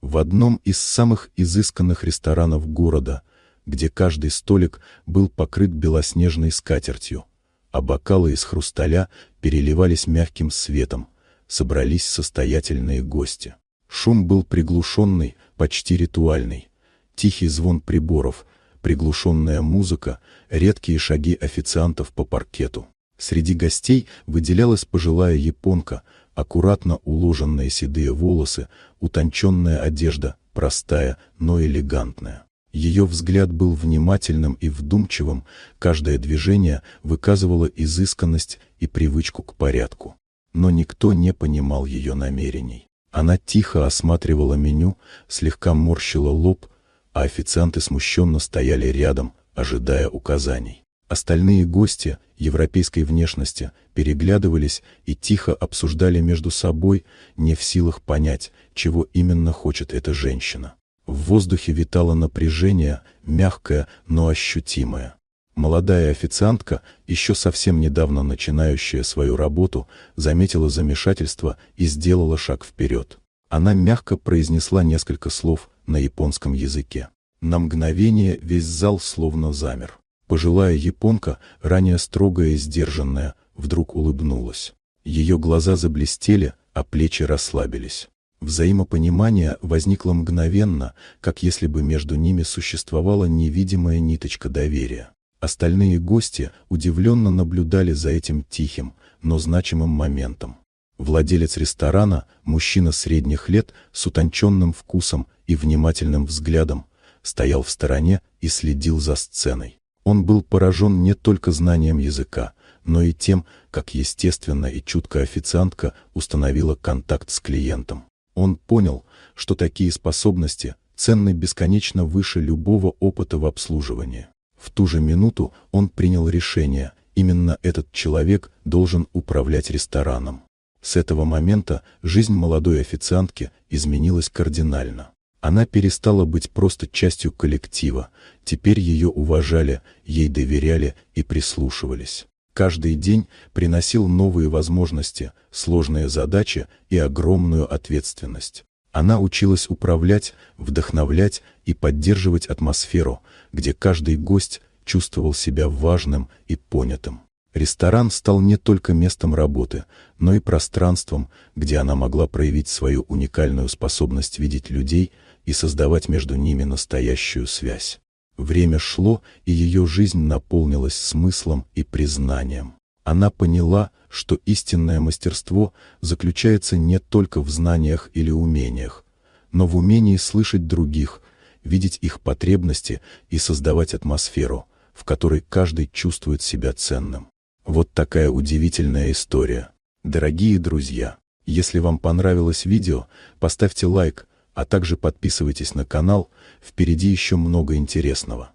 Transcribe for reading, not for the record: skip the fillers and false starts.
В одном из самых изысканных ресторанов города, где каждый столик был покрыт белоснежной скатертью, а бокалы из хрусталя переливались мягким светом, собрались состоятельные гости. Шум был приглушенный, почти ритуальный. Тихий звон приборов, приглушенная музыка, редкие шаги официантов по паркету. Среди гостей выделялась пожилая японка, аккуратно уложенные седые волосы, утонченная одежда, простая, но элегантная. Ее взгляд был внимательным и вдумчивым, каждое движение выказывало изысканность и привычку к порядку. Но никто не понимал ее намерений. Она тихо осматривала меню, слегка морщила лоб, а официанты смущенно стояли рядом, ожидая указаний. Остальные гости европейской внешности переглядывались и тихо обсуждали между собой, не в силах понять, чего именно хочет эта женщина. В воздухе витало напряжение, мягкое, но ощутимое. Молодая официантка, еще совсем недавно начинающая свою работу, заметила замешательство и сделала шаг вперед. Она мягко произнесла несколько слов на японском языке. На мгновение весь зал словно замер. Пожилая японка, ранее строгая и сдержанная, вдруг улыбнулась. Ее глаза заблестели, а плечи расслабились. Взаимопонимание возникло мгновенно, как если бы между ними существовала невидимая ниточка доверия. Остальные гости удивленно наблюдали за этим тихим, но значимым моментом. Владелец ресторана, мужчина средних лет с утонченным вкусом и внимательным взглядом, стоял в стороне и следил за сценой. Он был поражен не только знанием языка, но и тем, как естественно и чутко официантка установила контакт с клиентом. Он понял, что такие способности ценны бесконечно выше любого опыта в обслуживании. В ту же минуту он принял решение, именно этот человек должен управлять рестораном. С этого момента жизнь молодой официантки изменилась кардинально. Она перестала быть просто частью коллектива, теперь ее уважали, ей доверяли и прислушивались. Каждый день приносил новые возможности, сложные задачи и огромную ответственность. Она училась управлять, вдохновлять и поддерживать атмосферу, где каждый гость чувствовал себя важным и понятым. Ресторан стал не только местом работы, но и пространством, где она могла проявить свою уникальную способность видеть людей и создавать между ними настоящую связь. Время шло, и ее жизнь наполнилась смыслом и признанием. Она поняла, что истинное мастерство заключается не только в знаниях или умениях, но в умении слышать других, видеть их потребности и создавать атмосферу, в которой каждый чувствует себя ценным. Вот такая удивительная история. Дорогие друзья, если вам понравилось видео, поставьте лайк, а также подписывайтесь на канал, впереди еще много интересного.